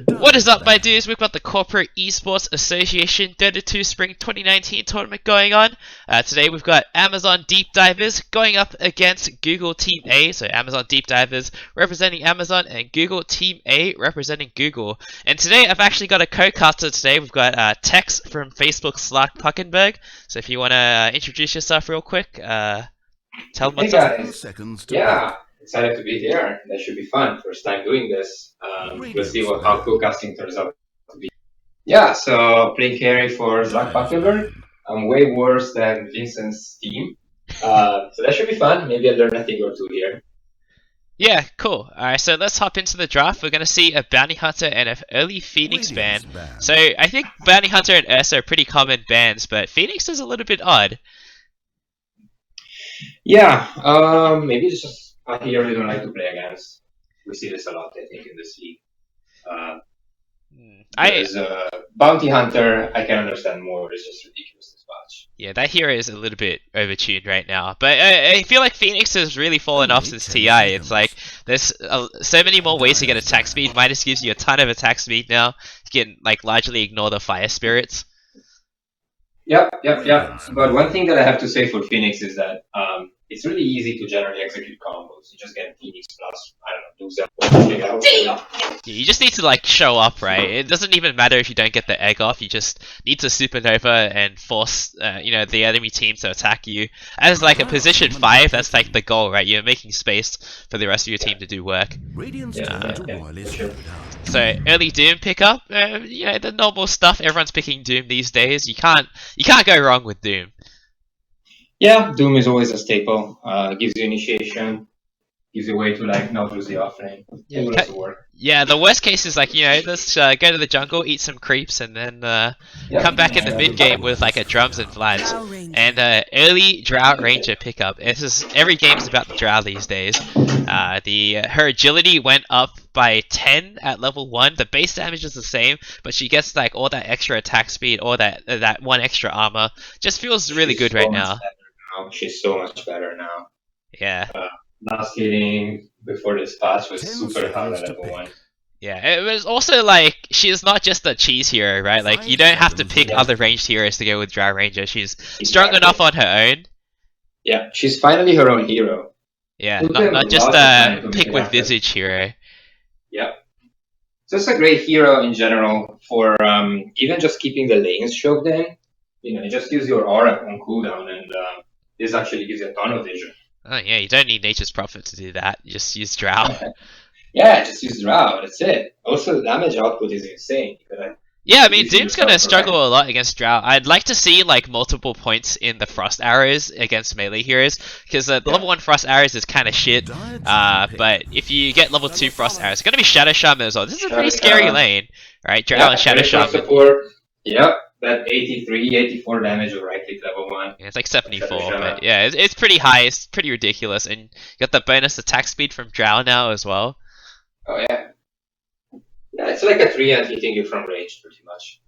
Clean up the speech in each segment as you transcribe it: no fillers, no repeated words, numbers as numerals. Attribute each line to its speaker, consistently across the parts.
Speaker 1: What is up, my dudes? We've got the Corporate Esports Association Dota 2 Spring 2019 tournament going on. Today we've got Amazon Deepdivers going up against Google Team A. So Amazon Deepdivers representing Amazon and Google Team A representing Google. And today I've actually got a co-caster today. We've got Tex from Facebook Slack Puckenberg. So if you want to introduce yourself real quick, tell them
Speaker 2: Hey
Speaker 1: what's up.
Speaker 2: guys, yeah, excited to be here. That should be fun. First time doing this. We'll see how cool casting turns out to be. Yeah, so playing carry for Zach Buckenberg. I'm way worse than Vincent's team. So that should be fun. Maybe I'll learn a thing or two here.
Speaker 1: Yeah, cool. Alright, so let's hop into the draft. We're going to see a Bounty Hunter and an early Phoenix ban. So I think Bounty Hunter and Ursa are pretty common bans, but Phoenix is a little bit odd.
Speaker 2: Yeah, maybe it's just a hero we don't like to play against. We see this a lot, I think, in this league. There's a Bounty Hunter, I can understand more. It's just ridiculous this match.
Speaker 1: Yeah, that hero is a little bit overtuned right now. But I feel like Phoenix has really fallen off since TI. It's like there's so many more ways to get attack speed. Midas gives you a ton of attack speed now. You can like largely ignore the fire spirits.
Speaker 2: Yep. But one thing that I have to say for Phoenix is that it's really easy to generally execute combos. You just get Phoenix plus, I don't know, do something else.
Speaker 1: You just need to like show up, right? It doesn't even matter if you don't get the egg off. You just need to supernova and force, the enemy team to attack you. As like a position 5, that's like the goal, right? You're making space for the rest of your team to do work. So early Doom pickup, the normal stuff. Everyone's picking Doom these days. You can't go wrong with Doom.
Speaker 2: Yeah, Doom is always a staple. Gives you initiation, gives you a way to like not lose the offlane. It will also work.
Speaker 1: Yeah, the worst case is like let's go to the jungle, eat some creeps, and then come back in the mid game with like a drums and Vlads. And early Drow Ranger pickup. Every game's about the Drow these days. Her agility went up by 10 at level 1. The base damage is the same, but she gets like all that extra attack speed, or that one extra armor. Just feels really good right now.
Speaker 2: She's so much better now.
Speaker 1: Yeah.
Speaker 2: Last hitting before this patch was super hard at level 1.
Speaker 1: Yeah, it was also like, she's not just a cheese hero, right? Like, you don't have to pick other ranged heroes to go with Drow Ranger. She's strong enough on her own.
Speaker 2: Yeah, she's finally her own hero.
Speaker 1: Yeah, not just a pick with Visage hero.
Speaker 2: Yeah. So it's a great hero in general for even just keeping the lanes shoved in. You just use your aura on cooldown, and this actually gives you a ton of vision.
Speaker 1: Oh yeah, you don't need Nature's Prophet to do that. You just use Drow.
Speaker 2: Yeah, just use Drow. That's it. Also, the damage output is insane.
Speaker 1: Yeah, I mean, Doom's gonna struggle a lot against Drow. I'd like to see like multiple points in the Frost Arrows against melee heroes, because the level 1 Frost Arrows is kind of shit. But if you get level 2 Frost Arrows, it's gonna be Shadow Shaman as well. This is a pretty scary lane, right? Drow and Shadow Shaman.
Speaker 2: Support. Yep. That 83, 84 damage with right click level 1.
Speaker 1: Yeah, it's like 74, but yeah, it's pretty high, it's pretty ridiculous, and you got the bonus attack speed from Drow now as well.
Speaker 2: Oh yeah. Yeah, it's like a 3-hit hitting you from range, pretty much.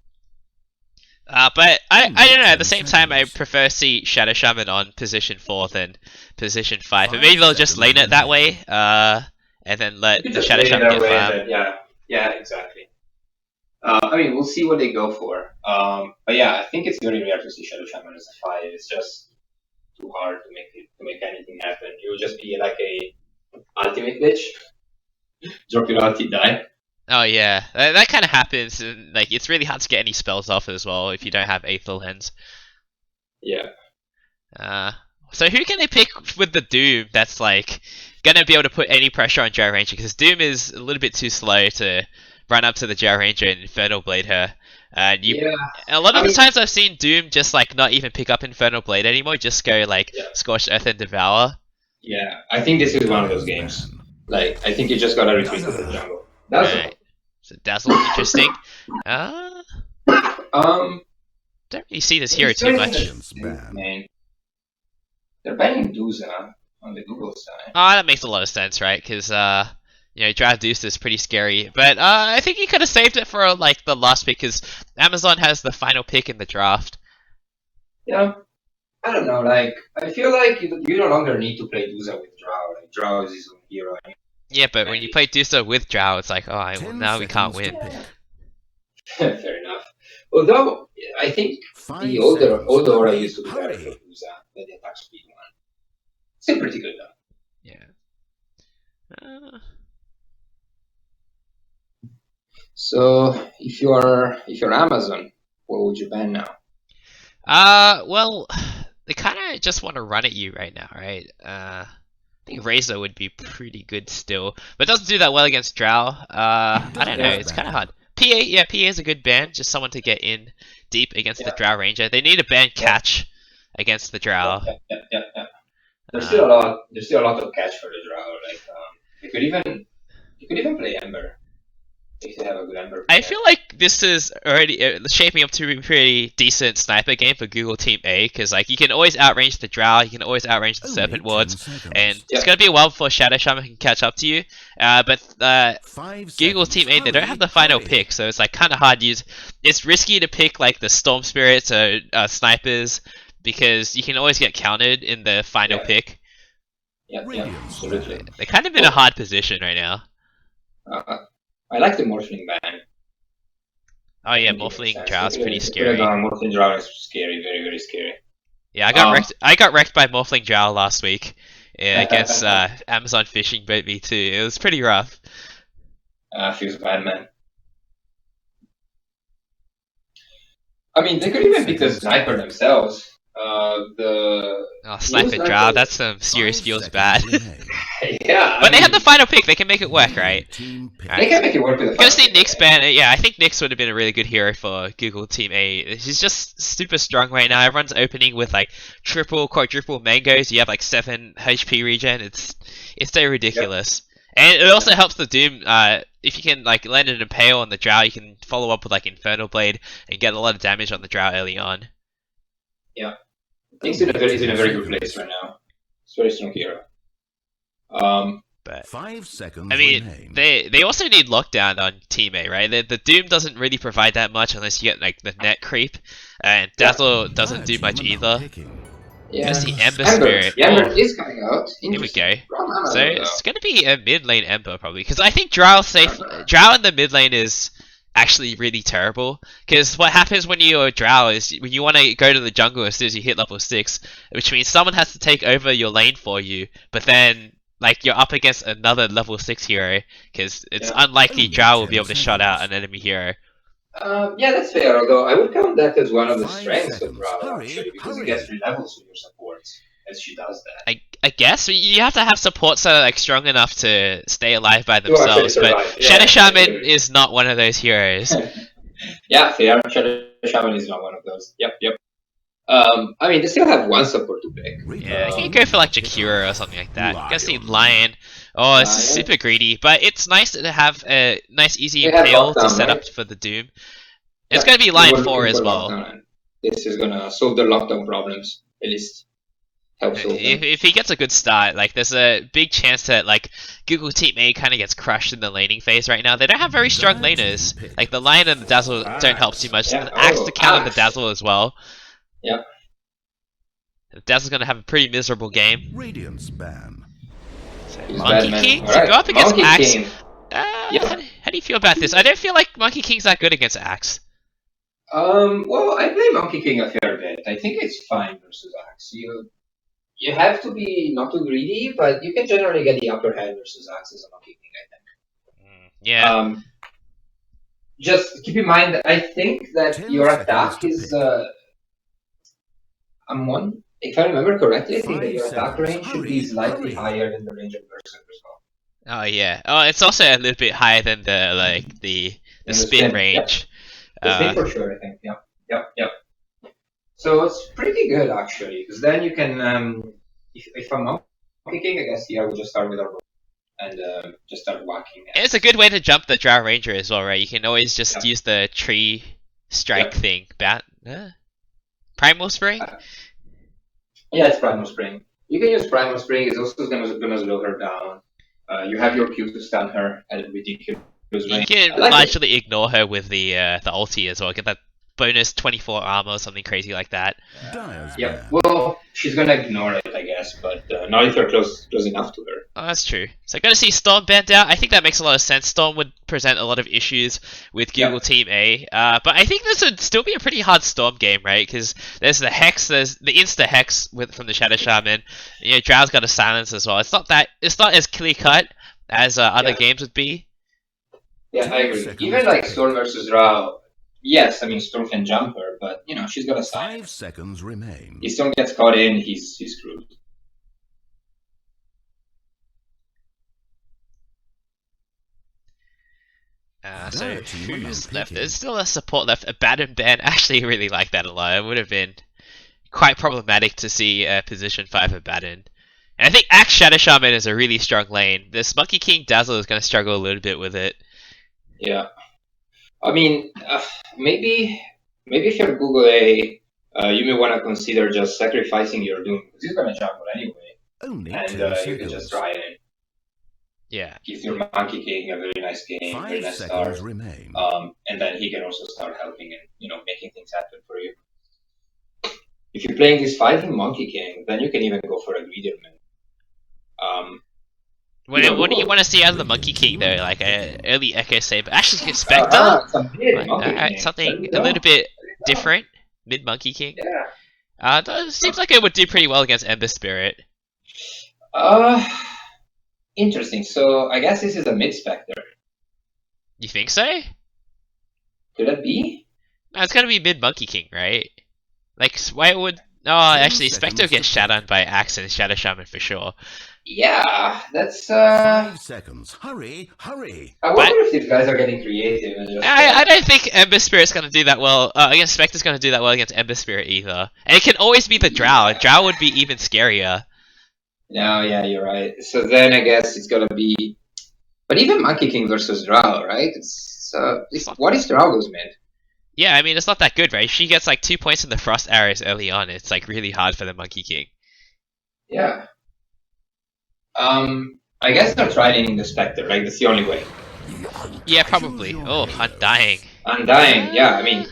Speaker 1: But I don't know, at the same time I prefer to see Shadow Shaman on position 4 than position 5, but maybe they'll just lane it that way, and then let the Shadow Shaman get farm.
Speaker 2: Yeah, exactly. I mean, we'll see what they go for. But yeah, I think it's very rare to see Shadow Shaman as a 5. It's just too hard to make anything happen. It will just be like a ultimate glitch. Drop your ulti, die.
Speaker 1: Oh yeah, that kind of happens. And, like, it's really hard to get any spells off as well if you don't have Aethel Lens.
Speaker 2: Yeah.
Speaker 1: So who can they pick with the Doom that's like gonna be able to put any pressure on Drow Ranger? Because Doom is a little bit too slow to run up to the Drow Ranger and Infernal Blade her. And a lot of the times I've seen Doom just like not even pick up Infernal Blade anymore, just go like Scorched Earth and Devour.
Speaker 2: Yeah, I think this is one of those games. Like, I think you just gotta retreat to the jungle.
Speaker 1: Right. So Dazzle, interesting. Don't really see this hero too much.
Speaker 2: Man. They're banning Duza on the Google side.
Speaker 1: Oh, that makes a lot of sense, right? Because Drow Deuce is pretty scary. But I think he could have saved it for like the last pick, because Amazon has the final pick in the draft.
Speaker 2: Yeah, I don't know. Like, I feel like you no longer need to play Duza with Drow. Like, Drow is his own hero.
Speaker 1: Yeah, but when you play Dusa with Drow, it's like, oh, well, now we can't win.
Speaker 2: Fair enough. Although I think the older aura used to be better for Dusa than the attack speed one. Still pretty good though.
Speaker 1: Yeah.
Speaker 2: So if you're Amazon, what would you ban now?
Speaker 1: Well, they kind of just want to run at you right now, right? I think Razor would be pretty good still, but it doesn't do that well against Drow. I don't know, it's kind of hard. PA, yeah, PA is a good ban, just someone to get in deep against the Drow Ranger. They need a ban catch against the Drow.
Speaker 2: Yeah. There's still a lot. There's still a lot of catch for the Drow. Like you could even play Ember if they have a good Ember.
Speaker 1: I feel like this is already shaping up to be a pretty decent sniper game for Google Team A, because like you can always outrange the Drow, you can always outrange the Serpent Wards, and it's gonna be a while before Shadow Shaman can catch up to you. But Google Team A, they don't have the final pick, so it's like kind of hard to use. It's risky to pick like the Storm Spirits or snipers, because you can always get countered in the final pick.
Speaker 2: Yeah, absolutely.
Speaker 1: They're kind of in a hard position right now.
Speaker 2: I like the Morphling ban.
Speaker 1: Oh yeah, Morphling Drow is pretty scary.
Speaker 2: Morphling Drow is scary, very, very scary.
Speaker 1: Yeah, I got wrecked by Morphling Drow last week against Amazon Fishing Boat V2. It was pretty rough.
Speaker 2: Feels bad, man. I mean, they could even pick the sniper themselves.
Speaker 1: Sniper Drow, that's some serious feels bad.
Speaker 2: Yeah,
Speaker 1: but they had the final pick, they can make it work, right?
Speaker 2: They can make it work with the
Speaker 1: I'm gonna see Nick's ban. Yeah, I think Nick's would have been a really good hero for Google Team A. He's just super strong right now. Everyone's opening with like triple, quadruple mangoes. You have like 7 HP regen. It's so ridiculous. And it also helps the Doom. If you can like land an Impale on the Drow, you can follow up with like Infernal Blade and get a lot of damage on the Drow early on.
Speaker 2: Yeah, he's in a very good place right now. It's a very strong hero.
Speaker 1: But
Speaker 3: 5 seconds.
Speaker 1: I mean, they also need lockdown on Team A, right? The Doom doesn't really provide that much unless you get like the net creep, and Dazzle doesn't do much either.
Speaker 2: Yeah,
Speaker 1: just the Ember Spirit.
Speaker 2: Ember is coming out.
Speaker 1: Here we go. So it's gonna be a mid lane Ember probably, because I think Drow in the mid lane is actually really terrible. Because what happens when you're a Drow is when you want to go to the jungle as soon as you hit level 6, which means someone has to take over your lane for you, but then like you're up against another level 6 hero, because it's unlikely Drow will be able to shut out an enemy hero.
Speaker 2: Yeah, that's fair, although I would count that as one of the strengths of Drow, actually, because it gets 3 levels with your supports, as she does that.
Speaker 1: I guess you have to have supports that are like strong enough to stay alive by themselves, but Shadow Shaman is not one of those heroes.
Speaker 2: Yeah, fair. Shadow Shaman is not one of those. Yep. I mean, they still have one support to pick.
Speaker 1: Yeah, you can go for like Jakira or something like that. You guys need Lion. Oh, it's super greedy, but it's nice to have a nice easy Impale to set up for the Doom. It's going to be Lion 4 as well.
Speaker 2: This is going to solve their lockdown problems, at least.
Speaker 1: If he gets a good start, like there's a big chance that like Google Team A kind of gets crushed in the laning phase right now. They don't have very strong laners. Like the Lion and the Dazzle don't help too much. And Axe to counter the Dazzle as well.
Speaker 2: Yep.
Speaker 1: The Dazzle's gonna have a pretty miserable game.
Speaker 3: Radiance ban.
Speaker 1: Monkey King to go up against Axe. How do you feel about this? I don't feel like Monkey King's that good against Axe.
Speaker 2: Well, I play Monkey King a fair bit. I think it's fine versus Axe. You have to be not too greedy, but you can generally get the upper hand versus Axe as a Monkey King, I think.
Speaker 1: Yeah.
Speaker 2: Just keep in mind, I think that your attack is if I remember correctly, I think that your attack range should be slightly higher than the range of Berserker as well.
Speaker 1: Oh yeah. Oh, it's also a little bit higher than the spin range.
Speaker 2: The spin for sure, I think. Yep. So it's pretty good actually, because then you can, if I'm Monkey King, I guess I would just start with our bow and just start whacking.
Speaker 1: It's a good way to jump the Drow Ranger as well, right? You can always just use the tree strike thing. Primal Spring?
Speaker 2: Yeah, it's Primal Spring. You can use Primal Spring. It's also gonna slow her down. You have your Q to stun her at a ridiculous rate.
Speaker 1: You can largely ignore her with the ulti as well. Get that bonus 24 armor or something crazy like that.
Speaker 3: Dire's
Speaker 2: Yeah.
Speaker 3: ban.
Speaker 2: Well, she's gonna ignore it, I guess, but not if you're close enough to her.
Speaker 1: Oh, that's true. So gonna see Storm banned out. I think that makes a lot of sense. Storm would present a lot of issues with Google
Speaker 2: Yep.
Speaker 1: Team A. But I think this would still be a pretty hard Storm game, right? Because there's the Hex, there's the Insta Hex from the Shadow Shaman. You know, Drow's got a silence as well. It's not as clear cut as other
Speaker 2: Yeah.
Speaker 1: games would be.
Speaker 2: Yeah, I agree. Even like Storm versus Rao, yes, I mean Storm can jump her, but you know she's got a
Speaker 3: 5
Speaker 2: silence.
Speaker 3: seconds remain.
Speaker 2: If Storm gets caught in, he's screwed.
Speaker 1: So
Speaker 3: Dire team are
Speaker 1: who's
Speaker 3: not
Speaker 1: left?
Speaker 3: picking.
Speaker 1: There's still a support left. Abaddon ban. Actually, really like that a lot. It would have been quite problematic to see position 5 Abaddon. And I think Axe Shadow Shaman is a really strong lane. This Monkey King Dazzle is going to struggle a little bit with it.
Speaker 2: Yeah, I mean maybe if you're Google A, you may want to consider just sacrificing your Doom because he's gonna jump anyway,
Speaker 3: Only
Speaker 2: and
Speaker 3: 10
Speaker 2: you
Speaker 3: seconds.
Speaker 2: can just try it.
Speaker 1: Yeah.
Speaker 2: Give your Monkey King a very nice game, very
Speaker 3: 5
Speaker 2: nice
Speaker 3: seconds
Speaker 2: start.
Speaker 3: remain.
Speaker 2: And then he can also start helping and making things happen for you. If you're playing this fighting Monkey King, then you can even go for a Greederman.
Speaker 1: What do you want to see out of the Monkey King though? Like a early Echo Saber. Actually, Spectre.
Speaker 2: It's a mid Monkey King.
Speaker 1: Something
Speaker 2: There
Speaker 1: a
Speaker 2: you
Speaker 1: little
Speaker 2: go.
Speaker 1: bit different. Mid Monkey King.
Speaker 2: Yeah.
Speaker 1: It seems like it would do pretty well against Ember Spirit.
Speaker 2: Interesting. So I guess this is a mid Spectre.
Speaker 1: You think so?
Speaker 2: Could that be?
Speaker 1: No, it's gotta be mid Monkey King, right? Like, why would? Oh, actually,
Speaker 3: seconds
Speaker 1: Spectre gets
Speaker 3: to
Speaker 1: shot on by Axe and Shadow Shaman for sure.
Speaker 2: Yeah, that's
Speaker 3: 5 seconds. Hurry, hurry.
Speaker 2: I wonder if these guys are getting creative and just.
Speaker 1: I don't think Ember Spirit's gonna do that well against Spectre's gonna do that well against Ember Spirit either. And it can always be the Drow. Drow would be even scarier.
Speaker 2: No, yeah, you're right. So then I guess it's gonna be, but even Monkey King versus Drow, right? What if Drow goes mid?
Speaker 1: Yeah, I mean it's not that good, right? She gets like 2 points in the frost arrows early on. It's like really hard for the Monkey King.
Speaker 2: Yeah. I guess they're trying the Spectre, right? That's the only way.
Speaker 1: Yeah, probably. Oh, Undying.
Speaker 2: Undying, yeah. I mean,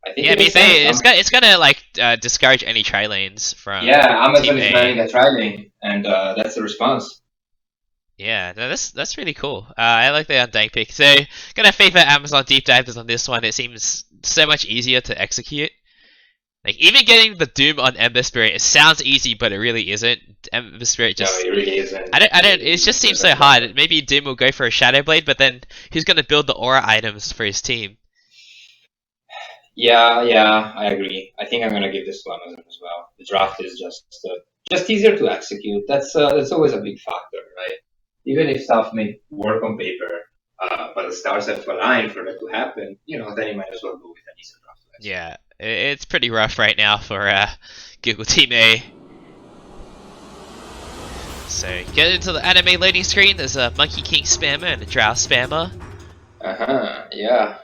Speaker 2: I think
Speaker 1: Yeah, I
Speaker 2: it
Speaker 1: mean
Speaker 2: makes sense.
Speaker 1: it's gonna like discourage any tri lanes from
Speaker 2: Yeah, Amazon
Speaker 1: Team
Speaker 2: is
Speaker 1: A.
Speaker 2: planning a tri-lane, and that's the response.
Speaker 1: Yeah, no, that's really cool. I like the Undying pick. So, gonna favor Amazon Deep Divers on this one. It seems so much easier to execute. Like, even getting the Doom on Ember Spirit, it sounds easy, but it really isn't. Ember Spirit just...
Speaker 2: No, it really isn't.
Speaker 1: I don't, it just seems so hard. Maybe Doom will go for a Shadow Blade, but then who's gonna build the aura items for his team?
Speaker 2: Yeah, I agree. I think I'm gonna give this to Amazon as well. The draft is just easier to execute. That's always a big factor, right? Even if stuff may work on paper, but the stars have aligned for that to happen, then you might as well go with an easier draft.
Speaker 1: Yeah, it's pretty rough right now for Google Team A. So, get into the anime loading screen. There's a Monkey King spammer and a Drow spammer.
Speaker 2: Yeah.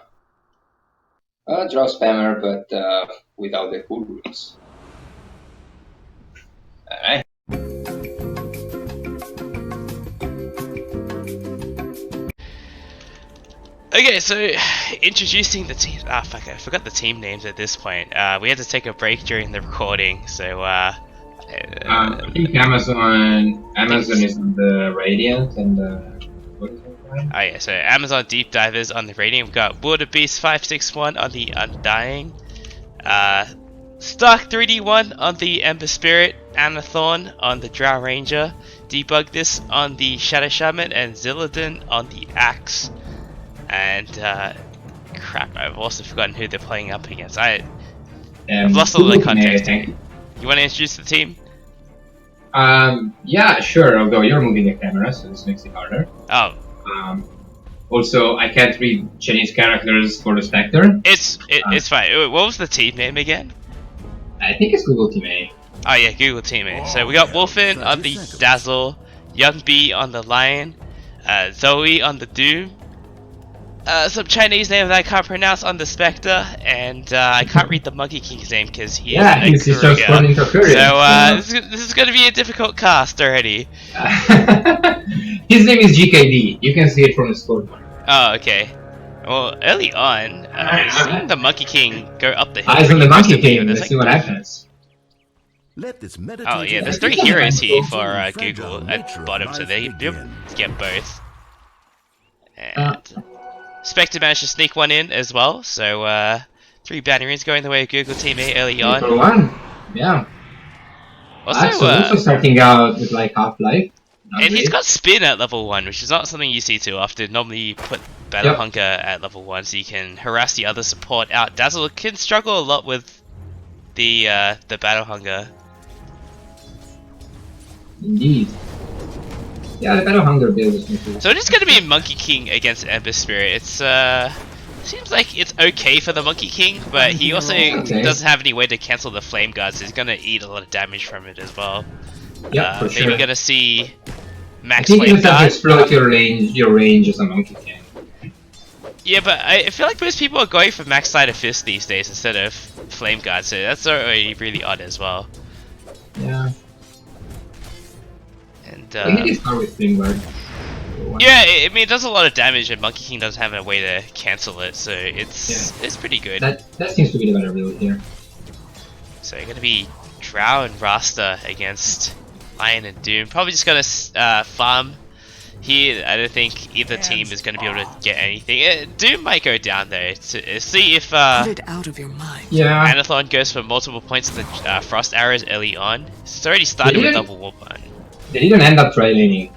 Speaker 2: Draw spammer, but without the cool rules. Alright.
Speaker 1: Okay, so introducing the team. Ah, fuck! I forgot the team names at this point. We had to take a break during the recording, so
Speaker 2: I think Amazon is on the Radiant and what is it?
Speaker 1: Oh yeah, so Amazon Deep Divers on the Radiant. We've got Water Beast 561 on the Undying, Stark 3D1 on the Ember Spirit, Anathorn on the Drow Ranger, Debug This on the Shadow Shaman, and Zillidan on the Axe. And crap, I've also forgotten who they're playing up against. I've lost all the context. You want to introduce the team?
Speaker 2: Yeah, sure. Although you're moving the camera, so this makes it harder.
Speaker 1: Oh.
Speaker 2: Also, I can't read Chinese characters for the Spectre.
Speaker 1: It's fine. What was the team name again?
Speaker 2: I think it's Google Team A.
Speaker 1: Oh yeah, Google Team A. So we got Wolfen on the Dazzle, Young Bee on the Lion, Zoe on the Doom, some Chinese name that I can't pronounce on the Spectre, and I can't read the Monkey King's name because he is
Speaker 2: he's just born into Korea.
Speaker 1: So this is going to be a difficult cast already.
Speaker 2: His name is GKD. You can see it from the scoreboard.
Speaker 1: Oh, okay. Well, early on, seeing the Monkey King go up the hill.
Speaker 2: Eyes on the
Speaker 1: pretty
Speaker 2: Monkey
Speaker 1: aggressively,
Speaker 2: King.
Speaker 1: there's
Speaker 2: Let's see what happens.
Speaker 3: Let this
Speaker 1: Oh yeah, there's
Speaker 2: three
Speaker 1: three heroes here
Speaker 3: meditative
Speaker 1: for
Speaker 3: and
Speaker 1: Google
Speaker 3: fragile
Speaker 1: at
Speaker 3: nature of
Speaker 1: bottom, so
Speaker 3: life
Speaker 1: they
Speaker 3: begin.
Speaker 1: get both. And Spectre managed to sneak one in as well, so 3 batteries going the way of Google Team A early
Speaker 2: 3
Speaker 1: on.
Speaker 2: for 1. Yeah.
Speaker 1: Also,
Speaker 2: Also starting out with like half-life.
Speaker 1: and he's got spin at level 1, which is not something you see too often. Normally you put Battle Hunger at level 1 so you can harass the other support out. Dazzle can struggle a lot with the Battle Hunger.
Speaker 2: Indeed. Yeah, the Battle Hunger build is not
Speaker 1: So it is going to be Monkey King against Ember Spirit. It's seems like it's okay for the Monkey King, but he also doesn't have any way to cancel the Flame Guard, so he's going to eat a lot of damage from it as well.
Speaker 2: Yeah, for
Speaker 1: Maybe
Speaker 2: sure.
Speaker 1: we're going to see Max
Speaker 2: I think you
Speaker 1: Flame
Speaker 2: just have to
Speaker 1: Guard.
Speaker 2: exploit your range as a Monkey King.
Speaker 1: Yeah, but I feel like most people are going for Max Slider Fist these days instead of Flame Guard, so that's already really odd as well.
Speaker 2: Yeah.
Speaker 1: And
Speaker 2: I think it's hard with Flame Guard.
Speaker 1: yeah, I mean it does a lot of damage, and Monkey King doesn't have a way to cancel it, so it's pretty good.
Speaker 2: That seems to be the better build here.
Speaker 1: So you're gonna be Drow and Rasta against Lion and Doom. Probably just gonna farm here. I don't think either team is gonna be able to get anything. Doom might go down though to see if
Speaker 4: Get it out of your mind.
Speaker 2: Yeah.
Speaker 1: Anathon goes for multiple points of the Frost Arrows early on. It's already started with double Warp on.
Speaker 2: They didn't end up tri-laning,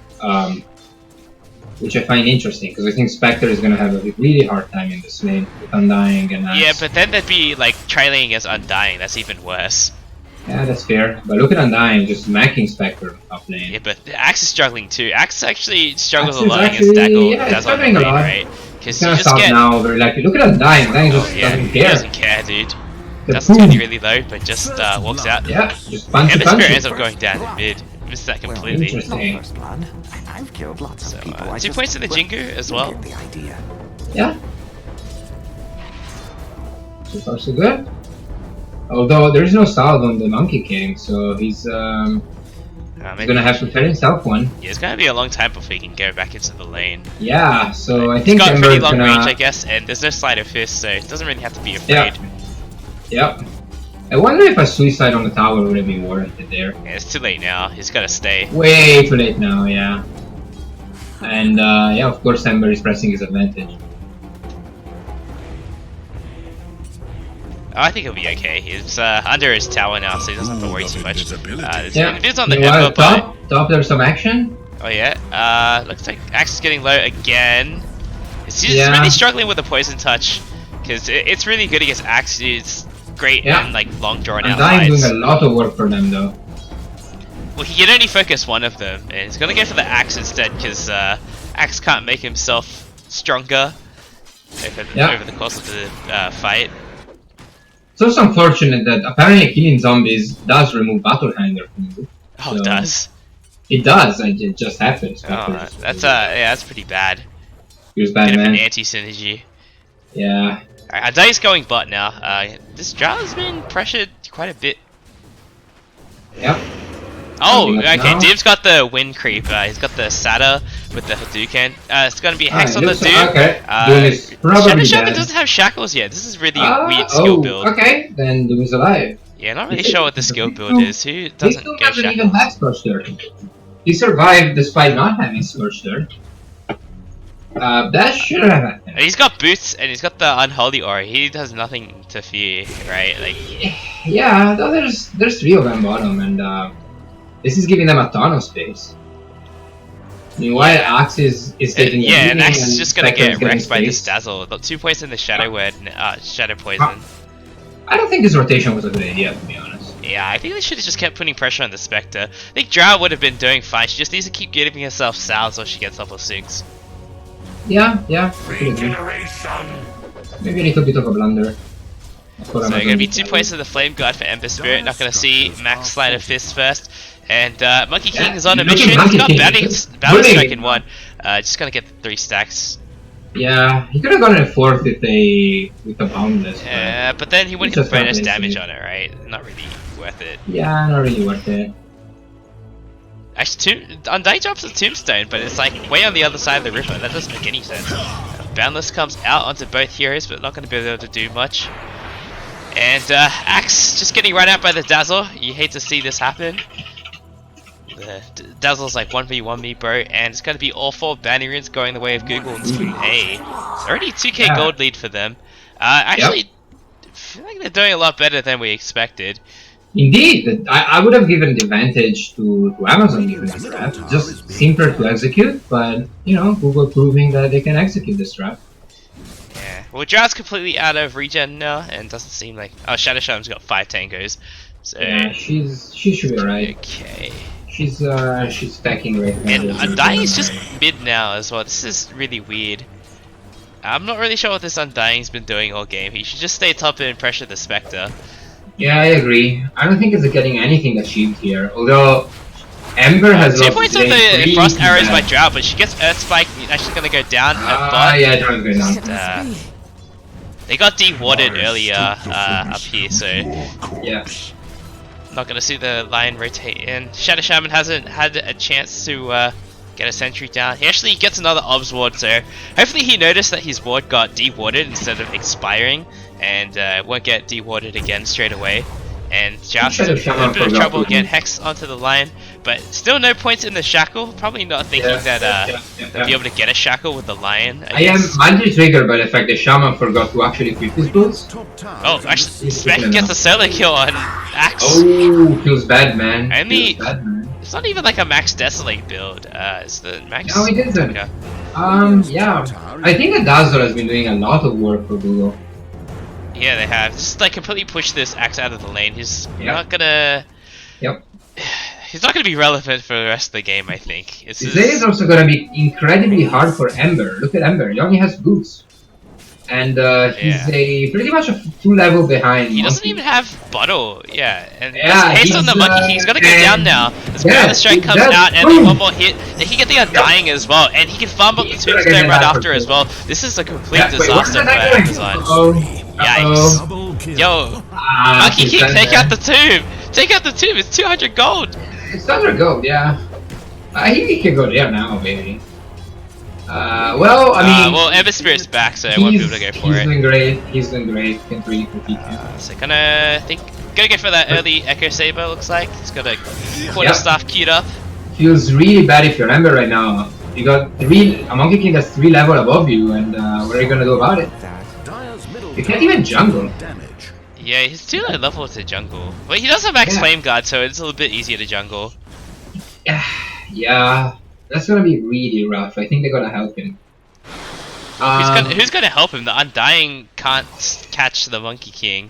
Speaker 2: which I find interesting because I think Spectre is gonna have a really hard time in this lane with Undying and Axe.
Speaker 1: Yeah, but then there'd be like trailing as Undying. That's even worse.
Speaker 2: Yeah, that's fair. But look at Undying just macking Spectre up lane.
Speaker 1: Yeah, but Axe is struggling too. Axe actually struggles
Speaker 2: Axe
Speaker 1: a
Speaker 2: is
Speaker 1: lot
Speaker 2: actually-
Speaker 1: against Dazzle,
Speaker 2: yeah, it's
Speaker 1: Dazzle on the
Speaker 2: struggling a
Speaker 1: lane,
Speaker 2: lot.
Speaker 1: right? Because
Speaker 2: It's
Speaker 1: you
Speaker 2: gonna
Speaker 1: just
Speaker 2: stop
Speaker 1: get
Speaker 2: now, very likely. Look at Undying. Undying just
Speaker 1: yeah,
Speaker 2: doesn't
Speaker 1: he
Speaker 2: care.
Speaker 1: doesn't care, dude.
Speaker 2: The
Speaker 1: Dazzle's really,
Speaker 2: boom.
Speaker 1: really low, but just walks out.
Speaker 2: Yeah, just punch
Speaker 1: Ember
Speaker 2: it, punch
Speaker 1: Spirit ends
Speaker 2: it.
Speaker 1: up going down in mid. Missed that completely.
Speaker 2: Interesting.
Speaker 4: First blood. I've killed lots
Speaker 1: So,
Speaker 4: of people.
Speaker 1: 2 points to the Jingu as well.
Speaker 4: Get the idea.
Speaker 2: Yeah. So far so good. Although there is no salve on the Monkey King, so he's gonna have to tell himself one.
Speaker 1: Yeah, it's gonna be a long time before he can go back into the lane.
Speaker 2: Yeah, so I
Speaker 1: He's
Speaker 2: think
Speaker 1: got
Speaker 2: Ember's
Speaker 1: pretty long
Speaker 2: gonna...
Speaker 1: range, I guess, and there's no Sleight of Fist, so it doesn't really have to be afraid.
Speaker 2: Yep. I wonder if a suicide on the tower would have been warranted there.
Speaker 1: Yeah, it's too late now. He's gotta stay.
Speaker 2: Way too late now, yeah. And yeah, of course Ember is pressing his advantage.
Speaker 1: I think he'll be okay. He's under his tower now, so he doesn't have to worry too much. There's
Speaker 2: Yeah.
Speaker 1: invis on the
Speaker 2: You know
Speaker 1: Ember,
Speaker 2: what?
Speaker 1: but...
Speaker 2: Top, there's some action.
Speaker 1: Oh yeah, looks like Axe is getting low again. He's
Speaker 2: Yeah.
Speaker 1: really struggling with the Poison Touch, because it's really good against Axe. It's great
Speaker 2: Yeah.
Speaker 1: in like long drawn out
Speaker 2: Undying doing
Speaker 1: fights.
Speaker 2: a lot of work for them though.
Speaker 1: Well, he can only focus one of them, and he's gonna go for the Axe instead, because Axe can't make himself stronger over the course of the fight.
Speaker 2: It's also unfortunate that apparently killing zombies does remove Battle Hanger from you.
Speaker 1: Oh, it does.
Speaker 2: It does, and it just happens.
Speaker 1: Oh, that's yeah, that's pretty bad.
Speaker 2: He was bad,
Speaker 1: Bit of an
Speaker 2: man.
Speaker 1: anti-synergy.
Speaker 2: Yeah.
Speaker 1: Alright, Adai's going bot now. This Drow has been pressured quite a bit.
Speaker 2: Yep.
Speaker 1: Oh,
Speaker 2: Coming up
Speaker 1: okay,
Speaker 2: now.
Speaker 1: Dim's got the wind creep. He's got the Sada with the Hadouken. It's gonna be Hex
Speaker 2: Ah,
Speaker 1: on
Speaker 2: it
Speaker 1: the
Speaker 2: looks-
Speaker 1: Doom.
Speaker 2: okay, Doom is probably
Speaker 1: Shadow Shaman
Speaker 2: dead.
Speaker 1: doesn't have shackles yet. This is really a weird skill build.
Speaker 2: Okay, then Doom is alive.
Speaker 1: Yeah, not really sure what the skill build is. Who
Speaker 2: This
Speaker 1: doesn't
Speaker 2: Doom
Speaker 1: go
Speaker 2: doesn't even
Speaker 1: shackles?
Speaker 2: have Scorched Earth. He survived despite not having Scorched Earth. That should have happened.
Speaker 1: He's got boots and he's got the Unholy Aura. He has nothing to fear, right? Like,
Speaker 2: Yeah, though there's 3 of them bottom, and this is giving them a ton of space. Meanwhile, Axe is taking the
Speaker 1: yeah, and
Speaker 2: beating,
Speaker 1: Axe is just gonna
Speaker 2: Spectre is
Speaker 1: get
Speaker 2: getting
Speaker 1: wrecked by this
Speaker 2: space.
Speaker 1: Dazzle. The 2 points in the Shadow Word, Shadow Poison.
Speaker 2: I don't think this rotation was a good idea, to be honest.
Speaker 1: Yeah, I think they should have just kept putting pressure on the Spectre. I think Drow would have been doing fine. She just needs to keep giving herself sounds so she gets level 6.
Speaker 2: Yeah, I could agree. Maybe a little bit of a blunder.
Speaker 1: So gonna be 2 points to the Flame Guard for Ember Spirit. Not gonna see Max Sleight of Fist first. And Monkey King is on a
Speaker 2: look at
Speaker 1: mission.
Speaker 2: Monkey
Speaker 1: He's got
Speaker 2: King.
Speaker 1: Battle
Speaker 2: Bullying.
Speaker 1: Strike in 1. Just gonna get the 3 stacks.
Speaker 2: Yeah, he could have gotten a 4th with a Boundless.
Speaker 1: But then he wouldn't
Speaker 2: Just
Speaker 1: get bonus
Speaker 2: not
Speaker 1: damage
Speaker 2: wasting
Speaker 1: on it, right? Not really worth it.
Speaker 2: Yeah, not really worth it.
Speaker 1: Actually, Undying drops a Tombstone, but it's like way on the other side of the river. That doesn't make any sense. Boundless comes out onto both heroes, but not going to be able to do much. And Axe just getting run out by the Dazzle. You hate to see this happen. The Dazzle's like 1v1 me, bro, and it's going to be all 4 bounty runes going the way of Google Team A. It's already 2k gold lead for them. Actually, I feel like they're doing a lot better than we expected.
Speaker 2: Indeed, I would have given the advantage to Amazon given this draft. Just simpler to execute, but you know, Google proving that they can execute this draft.
Speaker 1: Yeah, well, Drought's completely out of regen now, and doesn't seem like. Oh, Shadow Shaman's got 5 tangos, so
Speaker 2: yeah, she should be alright.
Speaker 1: Okay.
Speaker 2: She's stacking right now.
Speaker 1: And Undying's just mid now as well. This is really weird. I'm not really sure what this Undying's been doing all game. He should just stay top and pressure the Spectre.
Speaker 2: Yeah, I agree. I don't think it's getting anything achieved here. Although Ember has
Speaker 1: 2 points on the frost arrows by Drought, but she gets Earth Spike. Actually going to go down at bot.
Speaker 2: Yeah, Drought's going down.
Speaker 1: They got de-watered earlier up here, so
Speaker 2: yeah.
Speaker 1: Not going to see the line rotate in. Shadow Shaman hasn't had a chance to get a sentry down. He actually gets another obs ward, so hopefully he noticed that his ward got de-watered instead of expiring, and won't get de-watered again straight away. And Joust in a bit of trouble again. Hex onto the line, but still no points in the shackle. Probably not thinking that they'll be able to get a shackle with the lion. I am
Speaker 2: mildly triggered by the fact that Shaman forgot to actually equip his boots.
Speaker 1: Oh, actually, Spec gets a solo kill on Axe.
Speaker 2: Oh, feels bad, man.
Speaker 1: It's not even like a max Desolate build. It's the max.
Speaker 2: No, it isn't. Yeah. I think the Dazzle has been doing a lot of work for Google.
Speaker 1: Yeah, they have. Just like completely push this Axe out of the lane. He's not gonna.
Speaker 2: Yep.
Speaker 1: He's not gonna be relevant for the rest of the game, I think.
Speaker 2: This is also gonna be incredibly hard for Ember. Look at Ember. He only has boots, and he's pretty much a 2 level behind.
Speaker 1: He doesn't even have Bottle. Yeah, and based on the Monkey, he's gonna go down now. This Ground Strike comes out, and then one more hit. They can get the Undying as well, and he can farm up the Tombstone right after as well. This is a complete disaster for Amazon. Yikes. Yo, Monkey King, take out the tomb! Take out the tomb, it's 200 gold!
Speaker 2: It's 200 gold, yeah. He can go there now, maybe. Well, I mean...
Speaker 1: well, Ember Spirit's back, so I won't be able to go for it.
Speaker 2: He's doing great, he's doing great. Can't really critique him.
Speaker 1: So gonna go for that early Echo Saber, looks like. He's got a quarterstaff queued up.
Speaker 2: Feels really bad if you're Ember right now. You got a Monkey King that's 3 level above you, and what are you gonna do about it? You can't even jungle.
Speaker 1: Yeah, he's too low level to jungle. But he does have max flame guard, so it's a little bit easier to jungle.
Speaker 2: Yeah, that's gonna be really rough. I think they're gonna help him.
Speaker 1: Who's gonna help him? The Undying can't catch the Monkey King.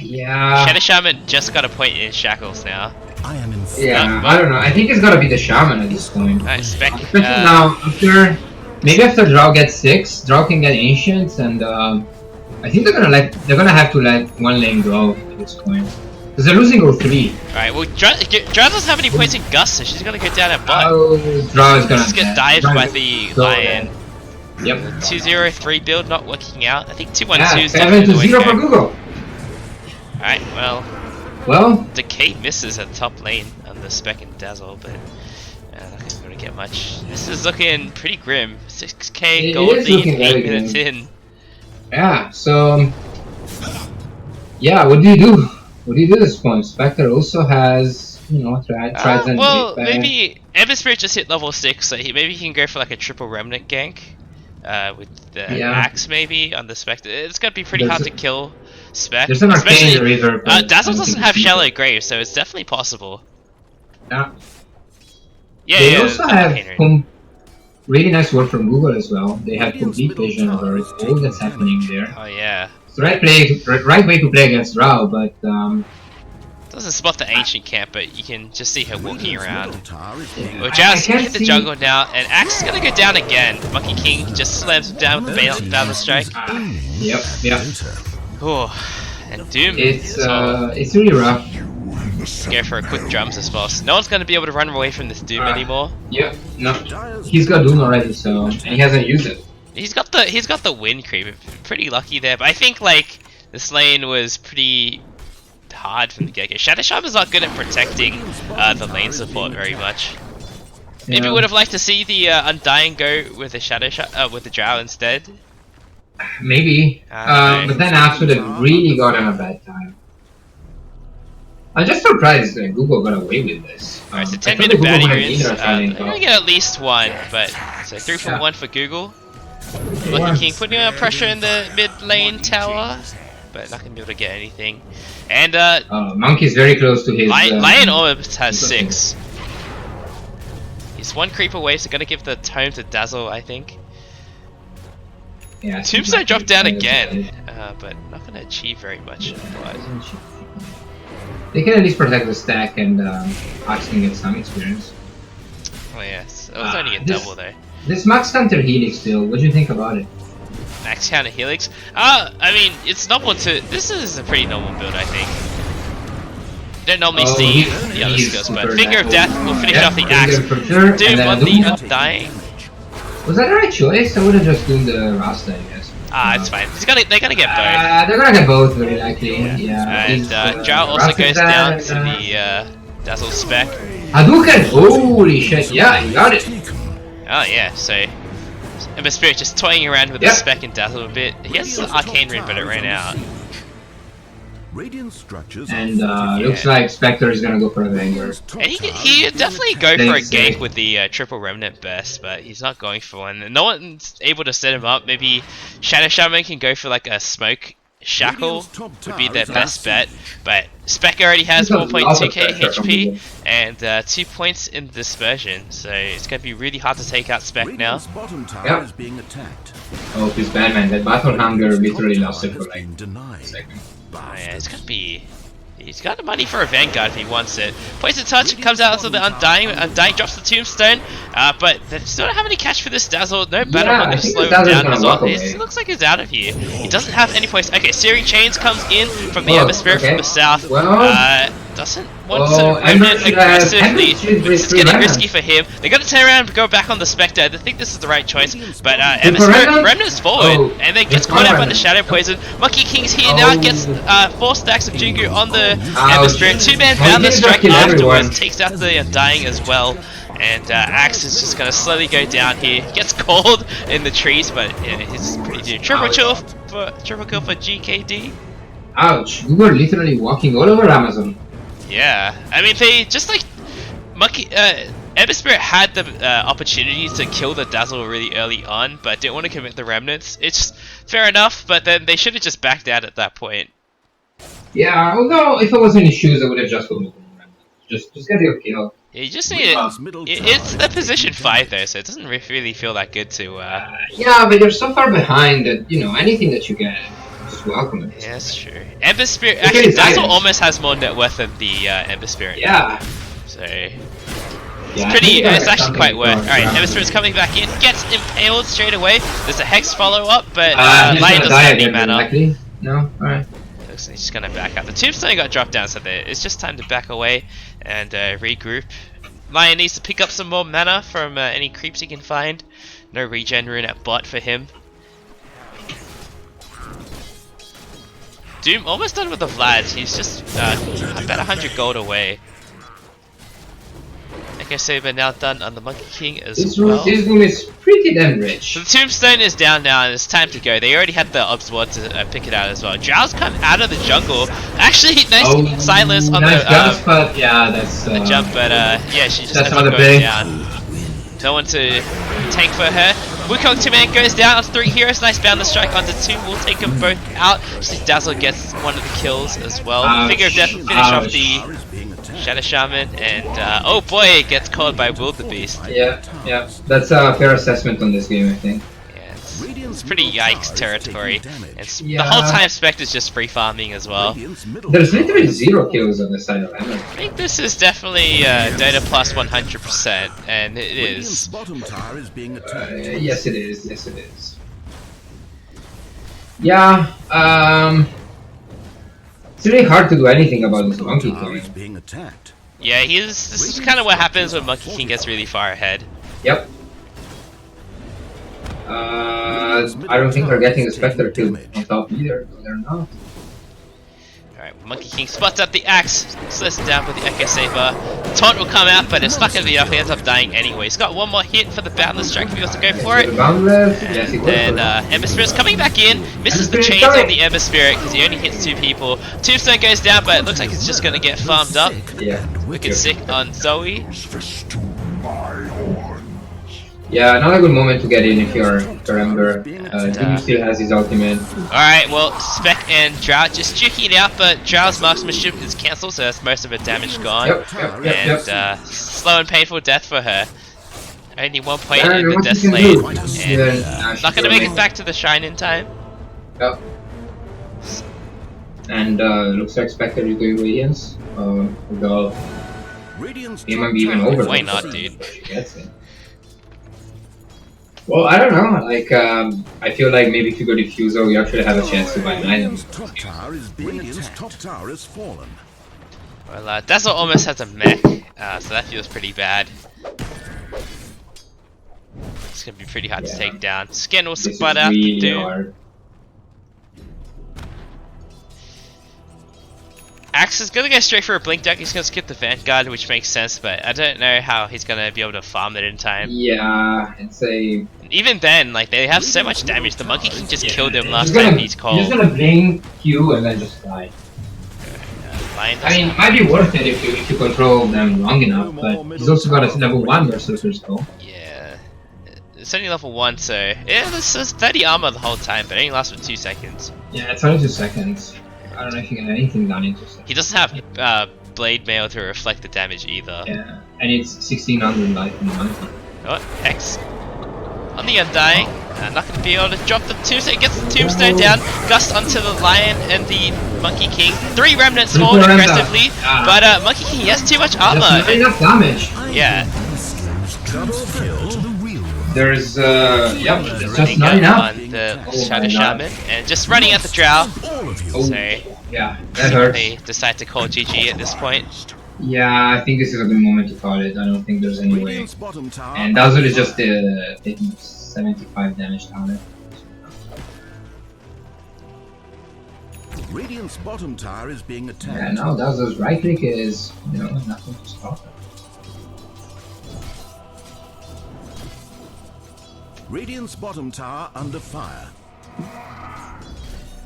Speaker 2: Yeah.
Speaker 1: Shadow Shaman just got a point in shackles now.
Speaker 2: I don't know. I think it's gotta be the Shaman at this point.
Speaker 1: Nice, Spec.
Speaker 2: Especially now, after Drow gets 6, Drow can get Ancients, and I think they're gonna have to let one lane go at this point. Because they're losing all 3.
Speaker 1: Alright, well Drow doesn't have any points in Gust, so she's gonna go down at bot.
Speaker 2: Oh, Drow is gonna
Speaker 1: get dived by the lion.
Speaker 2: Yep.
Speaker 1: 2-0-3 build not working out. I think 2-1-2 is
Speaker 2: 7-0 for Google.
Speaker 1: Alright,
Speaker 2: well,
Speaker 1: Decay misses at top lane on the Spec and Dazzle, but not gonna get much. This is looking pretty grim. 6k gold lead, 8 minutes in.
Speaker 2: Yeah, so what do you do? What do you do at this point? Spectre also has, Trident.
Speaker 1: Well, maybe Ember Spirit just hit level 6, so maybe he can go for like a triple remnant gank with the axe maybe on the Spectre. It's gonna be pretty hard to kill Spec.
Speaker 2: There's an Arcane River.
Speaker 1: Dazzle doesn't have Shallow Grave, so it's definitely possible.
Speaker 2: Yeah.
Speaker 1: They
Speaker 2: also have really nice work from Google as well. They have complete vision over all that's happening there.
Speaker 1: Oh yeah.
Speaker 2: It's the right way to play against Drow, but
Speaker 1: doesn't spot the ancient camp, but you can just see her walking around. Well, Jazz hit the jungle now, and Axe is gonna go down again. Monkey King just slams him down with the Balance Strike.
Speaker 2: Yep.
Speaker 1: Oh, and Doom.
Speaker 2: It's really rough.
Speaker 1: Go for a quick drums as well. So no one's gonna be able to run away from this Doom anymore.
Speaker 2: Yep. No. He's got Doom already, so and he hasn't used it.
Speaker 1: He's got the wind creep. Pretty lucky there, but I think like this lane was pretty hard from the get-go. Shadow Shaman's not good at protecting the lane support very much. Maybe
Speaker 2: Yeah.
Speaker 1: would have liked to see the Undying go with the with the Drow instead.
Speaker 2: Maybe.
Speaker 1: I don't know.
Speaker 2: But then after that really got on a bad time. I'm just surprised that Google got away with this.
Speaker 1: Alright, so
Speaker 2: I
Speaker 1: 10
Speaker 2: thought
Speaker 1: minute
Speaker 2: Google
Speaker 1: bounty
Speaker 2: would have
Speaker 1: runes.
Speaker 2: either tried
Speaker 1: I'm
Speaker 2: it
Speaker 1: gonna
Speaker 2: off.
Speaker 1: get at least one, but so 3 for
Speaker 2: Yeah.
Speaker 1: 1 for Google.
Speaker 2: Yeah.
Speaker 1: Monkey King putting pressure in the mid lane tower, but not gonna be able to get anything. And
Speaker 2: Monkey's very close to his.
Speaker 1: Lion almost has
Speaker 2: okay.
Speaker 1: 6. He's 1 creep away, so gonna give the tome to Dazzle, I think.
Speaker 2: Yeah,
Speaker 1: Tombstone dropped down
Speaker 2: it's
Speaker 1: again, but not gonna achieve very much. But
Speaker 2: they can at least protect the stack and Ox can get some experience.
Speaker 1: oh yes, it was only a
Speaker 2: this-
Speaker 1: double though.
Speaker 2: This Max Counter Helix still, what do you think about it?
Speaker 1: Max counter Helix. I mean, it's normal to. This is a pretty normal build, I think. Don't normally
Speaker 2: Oh,
Speaker 1: see
Speaker 2: he's-
Speaker 1: the other
Speaker 2: he's
Speaker 1: skills, but
Speaker 2: super
Speaker 1: Finger of
Speaker 2: bad.
Speaker 1: Death will finish
Speaker 2: Yeah,
Speaker 1: off the
Speaker 2: Finger
Speaker 1: axe.
Speaker 2: for sure, and
Speaker 1: Doom
Speaker 2: then
Speaker 1: on
Speaker 2: Doom.
Speaker 1: the Undying.
Speaker 2: Was that the right choice? I would have just done the Rasta, I guess.
Speaker 1: It's fine. They're gonna get both.
Speaker 2: They're gonna get both, very likely. Yeah.
Speaker 1: And Drow also
Speaker 2: Rasta's
Speaker 1: goes
Speaker 2: dead,
Speaker 1: down
Speaker 2: and,
Speaker 1: to the Dazzle spec.
Speaker 2: Hadouken! Holy shit, yeah, you got it!
Speaker 1: Oh yeah, so Ember Spirit just toying around with the
Speaker 2: Yep.
Speaker 1: spec and Dazzle a bit. He has the Arcane Ring, but it ran out.
Speaker 3: Radiant structures
Speaker 2: And looks like Spectre is gonna go for a Vanguard.
Speaker 1: And he definitely go for a
Speaker 2: Thanks,
Speaker 1: gank
Speaker 2: eh?
Speaker 1: with the triple remnant burst, but he's not going for one. No one's able to set him up. Maybe Shadow Shaman can go for like a smoke shackle would be their best bet. But Spec already has
Speaker 2: There's a lot of
Speaker 1: 4.2k
Speaker 2: pressure from
Speaker 1: HP
Speaker 2: Google.
Speaker 1: and 2 points in dispersion, so it's gonna be really hard to take out Spec now.
Speaker 3: Radiant's bottom tower
Speaker 2: Yep.
Speaker 3: is being attacked.
Speaker 2: Oh, he's bad, man. That Battle Hunger literally lost it for
Speaker 3: Has
Speaker 2: like
Speaker 3: been denied.
Speaker 2: a second.
Speaker 1: Oh yeah, it's gonna be. He's got the money for a Vanguard if he wants it. Poison Touch comes out to the Undying. Undying drops the Tombstone, but they still don't have any catch for this Dazzle. No Battle
Speaker 2: Yeah,
Speaker 1: Hunger
Speaker 2: I
Speaker 1: to
Speaker 2: think
Speaker 1: slow
Speaker 2: the
Speaker 1: him
Speaker 2: Dazzle's
Speaker 1: down
Speaker 2: gonna
Speaker 1: as well.
Speaker 2: walk away.
Speaker 1: It looks like he's out of here. He doesn't have any poison. Okay, Searing Chains comes in from the
Speaker 2: Oh,
Speaker 1: Ember Spirit
Speaker 2: okay.
Speaker 1: from the south.
Speaker 2: Well,
Speaker 1: Doesn't want
Speaker 2: oh,
Speaker 1: to
Speaker 2: Ember
Speaker 1: remnant
Speaker 2: should have-
Speaker 1: aggressively.
Speaker 2: Ember should
Speaker 1: This is
Speaker 2: be
Speaker 1: getting
Speaker 2: Remnant.
Speaker 1: risky for him. They got to turn around and go back on the Spectre. I think this is the right choice, but Ember
Speaker 2: for
Speaker 1: Spirit
Speaker 2: Remnant?
Speaker 1: Remnant's forward,
Speaker 2: Oh,
Speaker 1: and then gets
Speaker 2: it's
Speaker 1: caught out by
Speaker 2: Remnant.
Speaker 1: the Shadow Poison. Monkey King's here now,
Speaker 2: Oh.
Speaker 1: gets 4 stacks of Jingu on the Ember
Speaker 2: Ouch.
Speaker 1: Spirit. 2-man
Speaker 2: Monkey
Speaker 1: found the
Speaker 2: King's
Speaker 1: strike
Speaker 2: killing
Speaker 1: afterwards,
Speaker 2: everyone.
Speaker 1: takes out the Undying as well. And Axe is just gonna slowly go down here. Gets called in the trees, but yeah, he's pretty doomed. Triple kill for GKD.
Speaker 2: Ouch. We were literally walking all over Amazon.
Speaker 1: Yeah, I mean they just like Monkey. Ember Spirit had the opportunity to kill the Dazzle really early on, but didn't want to commit the remnants. It's fair enough, but then they should have just backed out at that point.
Speaker 2: Yeah, although if I was in his shoes, I would have just gone with him. Just get your kill.
Speaker 1: Yeah, you just need it. It's a position 5 though, so it doesn't really feel that good to.
Speaker 2: Yeah, but you're so far behind that, you know, anything that you get, just welcome it.
Speaker 1: Yeah, that's true. Ember Spirit.
Speaker 2: Look at
Speaker 1: Actually,
Speaker 2: his
Speaker 1: Dazzle
Speaker 2: items.
Speaker 1: almost has more net worth than the Ember Spirit.
Speaker 2: Yeah.
Speaker 1: So
Speaker 2: Yeah,
Speaker 1: pretty.
Speaker 2: I think
Speaker 1: It's actually quite worth.
Speaker 2: something
Speaker 1: Alright,
Speaker 2: going
Speaker 1: Ember Spirit's coming back in. Gets impaled straight away. There's a Hex follow up, but
Speaker 2: He's
Speaker 1: Lion
Speaker 2: gonna
Speaker 1: doesn't
Speaker 2: die
Speaker 1: have any
Speaker 2: again,
Speaker 1: mana.
Speaker 2: likely. No? Alright.
Speaker 1: Looks like he's just gonna back out. The Tombstone got dropped down, so it's just time to back away and regroup. Lion needs to pick up some more mana from any creeps he can find. No regen rune at bot for him. Doom almost done with the Vlads. He's just about 100 gold away. Like I say, but now done on the Monkey King as
Speaker 2: This
Speaker 1: well.
Speaker 2: room is pretty damn rich.
Speaker 1: So the Tombstone is down now and it's time to go. They already had the Obs Ward to pick it out as well. Drow's come out of the jungle. Actually, nice silence on
Speaker 2: nice
Speaker 1: the
Speaker 2: jump, but yeah, that's
Speaker 1: the jump, but yeah, she just
Speaker 2: that's
Speaker 1: ends up
Speaker 2: another
Speaker 1: going
Speaker 2: play.
Speaker 1: down. No one to tank for her. Wukong 2-man goes down on 3 heroes. Nice boundless strike onto 2. We'll take them both out. Just Dazzle gets one of the kills as well.
Speaker 2: Ouch.
Speaker 1: Figure of Death will finish off
Speaker 2: Ouch.
Speaker 1: the
Speaker 3: Tower is being attacked.
Speaker 1: Shadow Shaman, and oh boy, it gets called by Wildebeest.
Speaker 2: Yeah, yeah. That's a fair assessment on this game, I think.
Speaker 1: Yeah, it's pretty yikes territory. And the
Speaker 2: Yeah.
Speaker 1: whole time Spectre's just free farming as well.
Speaker 3: Radiant's middle
Speaker 2: There's
Speaker 3: tower
Speaker 2: literally
Speaker 3: is
Speaker 2: 0
Speaker 3: being
Speaker 2: kills on the side of Amazon.
Speaker 1: I think this is definitely Dota plus 100%, and it
Speaker 3: Radiant's
Speaker 1: is.
Speaker 3: bottom tower is being attacked.
Speaker 2: Yes, it is. Yes, it is. Yeah. It's really hard to do anything about this Monkey
Speaker 3: Tower is
Speaker 2: King.
Speaker 3: being attacked.
Speaker 1: Yeah, this is kind of what happens when Monkey King gets really far ahead.
Speaker 2: Yep. I don't think we're getting a Spectre kill on top either. No, they're not.
Speaker 1: Alright, Monkey King spots out the axe, slows it down with the Echo Saber. Taunt will come out, but it's not going to be enough. He ends up dying anyway. He's got one more hit for the Boundless Strike if he wants to go for it.
Speaker 2: Boundless. Yes, he
Speaker 1: Then Ember Spirit's coming back in, misses the chains on the Ember Spirit because he only hits 2 people. Tombstone goes down, but it looks like it's just going to get farmed up.
Speaker 2: Yeah.
Speaker 1: Wicked sick on Zoe.
Speaker 2: Yeah, not a good moment to get in if you're Ember. Doom still has his ultimate.
Speaker 1: Alright, well, Spec and Drought just juking it out, but Drought's marksmanship is cancelled, so that's most of her damage gone.
Speaker 2: Yep.
Speaker 1: Slow and painful death for her. Only 1 point
Speaker 2: Yeah,
Speaker 1: in the
Speaker 2: what
Speaker 1: Death
Speaker 2: you can
Speaker 1: Lane,
Speaker 2: do.
Speaker 1: and not going to make it back to the Shrine in time.
Speaker 2: Yep. And looks like Spectre is doing Radiance. The game might be even over.
Speaker 1: Why not, dude?
Speaker 2: She gets it. Well, I don't know. Like, I feel like maybe if you go Diffuser, you actually have a chance to buy an item.
Speaker 3: Top tower is being attacked. Top tower has fallen.
Speaker 1: Well, Dazzle almost has a mech, so that feels pretty bad. It's gonna be pretty hard to take down. Skin will
Speaker 2: This
Speaker 1: spot
Speaker 2: is
Speaker 1: out the
Speaker 2: really
Speaker 1: Doom.
Speaker 2: hard.
Speaker 1: Axe is gonna go straight for a blink duck. He's gonna skip the Vanguard, which makes sense, but I don't know how he's gonna be able to farm it in time.
Speaker 2: Yeah, it's a.
Speaker 1: Even then, like, they have so much damage. The Monkey King just killed him last
Speaker 2: He's gonna-
Speaker 1: time he's called.
Speaker 2: He's gonna blink Q and then just die.
Speaker 1: Lion
Speaker 2: I mean, it might be worth it if you control them long enough, but he's also got a level 1 Berserker Skull.
Speaker 1: yeah. It's only level 1, so yeah, this is 30 armor the whole time, but it only lasts for 2 seconds.
Speaker 2: Yeah, it's only 2 seconds. I don't know if you can get anything done in 2 seconds.
Speaker 1: He doesn't have blade mail to reflect the damage either.
Speaker 2: Yeah, and it's 1600 life in the monkey.
Speaker 1: Oh, X on the Undying. Not going to be able to drop the tombstone. Gets the tombstone down. Gust onto the Lion and the Monkey King. 3 remnants fall aggressively, but Monkey King has too much armor.
Speaker 2: That's not enough damage.
Speaker 1: Yeah.
Speaker 2: There's yep, it's just
Speaker 1: Running
Speaker 2: not
Speaker 1: up
Speaker 2: enough.
Speaker 1: on the
Speaker 2: Oh
Speaker 1: Shadow
Speaker 2: my God.
Speaker 1: Shaman and just running at the Drow.
Speaker 2: Oh,
Speaker 1: So
Speaker 2: yeah, that hurts.
Speaker 1: they decide to call GG at this point.
Speaker 2: Yeah, I think this is a good moment to call it. I don't think there's any way.
Speaker 3: Radiant's bottom tower.
Speaker 2: And Dazzle is just taking 75 damage down it.
Speaker 3: Radiant's bottom tower is being attacked.
Speaker 2: Yeah, now Dazzle's right click is, you know, nothing to stop it.
Speaker 3: Radiant's bottom tower under fire.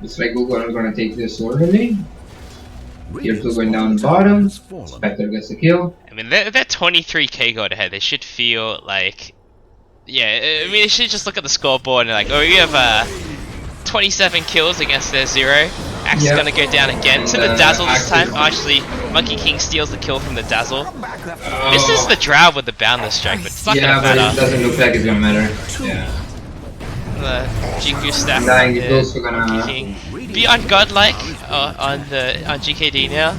Speaker 2: Looks like Google are gonna take this orderly. Tier 2
Speaker 3: Radiant's
Speaker 2: going down the
Speaker 3: tower
Speaker 2: bottom.
Speaker 3: has fallen.
Speaker 2: Spectre gets the kill.
Speaker 1: I mean, they're 23k gold ahead. They should feel like, yeah. I mean, they should just look at the scoreboard and like, oh, we have 27 kills against their 0. Axe is gonna go down again to the Dazzle this time. Oh, actually, Monkey King steals the kill from the Dazzle. This is the Drow with the Boundless Strike, but it's not
Speaker 2: Yeah,
Speaker 1: gonna
Speaker 2: but it
Speaker 1: matter.
Speaker 2: doesn't look like it's gonna matter. Yeah.
Speaker 1: The Jiku stack
Speaker 2: Dying
Speaker 1: on
Speaker 2: is
Speaker 1: the
Speaker 2: also gonna.
Speaker 1: Monkey King. Beyond Godlike on GKD now.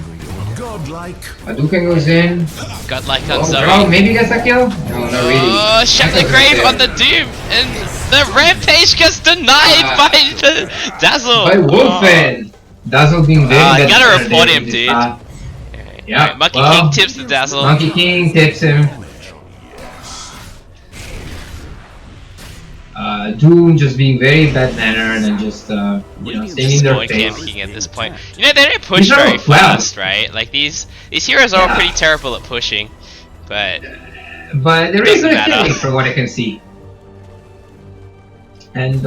Speaker 3: Godlike.
Speaker 2: Hadouken goes in.
Speaker 1: Godlike on
Speaker 2: Oh,
Speaker 1: Zoe.
Speaker 2: Drow maybe gets a kill? No, not really.
Speaker 1: Oh, shut the grave on the Doom, and the Rampage gets denied by the Dazzle.
Speaker 2: By Wolfen! Dazzle being very
Speaker 1: you gotta
Speaker 2: bad
Speaker 1: report him,
Speaker 2: in this
Speaker 1: dude.
Speaker 2: path. Yeah,
Speaker 1: Alright, Monkey
Speaker 2: well,
Speaker 1: King tips the Dazzle.
Speaker 2: Monkey King tips him. Doom just being very bad mannered and just, you know, staying in their
Speaker 1: Spawn
Speaker 2: face.
Speaker 1: camping at this point. You know, they don't push
Speaker 2: These are
Speaker 1: very
Speaker 2: all clouds.
Speaker 1: fast, right? Like, these heroes are all
Speaker 2: Yeah.
Speaker 1: pretty terrible at pushing, but
Speaker 2: But there
Speaker 1: It
Speaker 2: is
Speaker 1: doesn't
Speaker 2: a
Speaker 1: matter.
Speaker 2: killing from what I can see. And,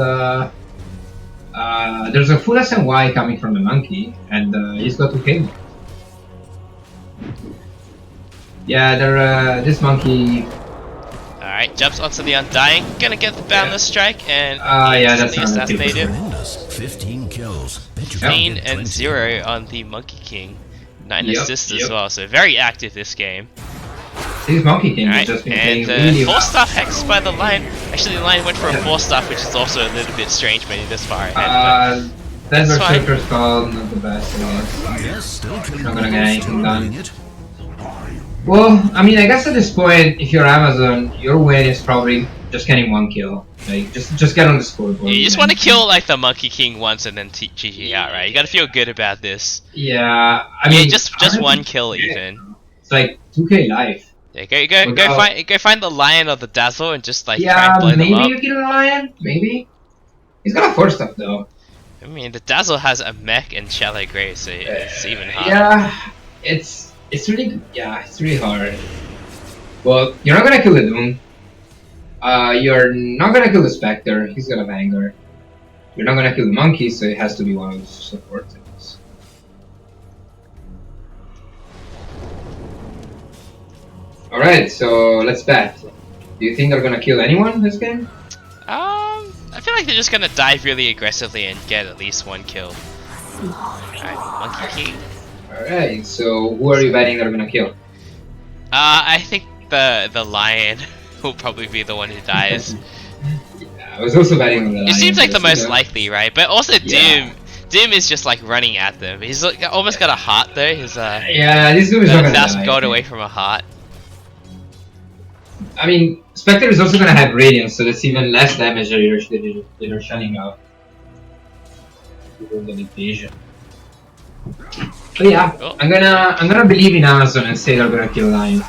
Speaker 2: there's a full SNY coming from the monkey, and he's got to kill. Yeah, this monkey.
Speaker 1: alright, jumps onto the Undying, gonna get the Boundless Strike, and
Speaker 2: Yeah, that's
Speaker 1: instantly
Speaker 2: not a good
Speaker 1: assassinated.
Speaker 3: Tremendous. 15 kills. Bet you
Speaker 1: 15
Speaker 3: can get
Speaker 1: and
Speaker 3: 20.
Speaker 1: 0 on the Monkey King. 9
Speaker 2: Yep,
Speaker 1: assists as
Speaker 2: yep.
Speaker 1: well, so very active this game.
Speaker 2: This monkey king has
Speaker 1: Alright,
Speaker 2: just been
Speaker 1: and
Speaker 2: playing really well.
Speaker 1: 4-staff hex by the Lion. Actually, the Lion went for a 4-staff, which is also a little bit strange when you're this far ahead.
Speaker 2: That
Speaker 1: That's fine.
Speaker 2: Berserker's call, not the best, I guess.
Speaker 3: Yes, still killing
Speaker 2: Not gonna get
Speaker 3: people,
Speaker 2: anything
Speaker 3: still
Speaker 2: done.
Speaker 3: doing it.
Speaker 2: Well, I mean, I guess at this point, if you're Amazon, your win is probably just getting 1 kill. Like, just get on the scoreboard.
Speaker 1: You just want to kill like the Monkey King once and then GG out, right? You gotta feel good about this.
Speaker 2: Yeah, I mean,
Speaker 1: just
Speaker 2: honestly,
Speaker 1: 1 kill
Speaker 2: yeah.
Speaker 1: even.
Speaker 2: It's like 2k life.
Speaker 1: Yeah, go find the Lion or the Dazzle and just like try
Speaker 2: Yeah,
Speaker 1: and blow them
Speaker 2: maybe
Speaker 1: up.
Speaker 2: you kill the lion. Maybe. He's got a 4-staff though.
Speaker 1: I mean, the Dazzle has a mech and Shallow Grave, so it's even harder.
Speaker 2: Yeah, it's really hard. Well, you're not gonna kill the Doom. You're not gonna kill the Spectre. He's gonna have anger. You're not gonna kill the Monkey, so it has to be one of those supports. All right, so let's bet. Do you think they're gonna kill anyone this game?
Speaker 1: I feel like they're just gonna dive really aggressively and get at least one kill. Alright, Monkey King.
Speaker 2: Alright, so who are you betting they're gonna kill?
Speaker 1: I think the Lion will probably be the one who dies.
Speaker 2: Yeah, I was also betting on the Lion.
Speaker 1: It seems like the most
Speaker 2: yeah.
Speaker 1: likely, right? But also
Speaker 2: Yeah.
Speaker 1: Doom is just like running at them. He's like, almost got a heart though. His
Speaker 2: Yeah, this Doom is not gonna die.
Speaker 1: 1,000 gold away from a heart.
Speaker 2: I mean, Spectre is also gonna have Radiance, so that's even less damage that you're shunning out. With the invasion. But yeah,
Speaker 1: Oh.
Speaker 2: I'm gonna believe in Amazon and say they're gonna kill Lion.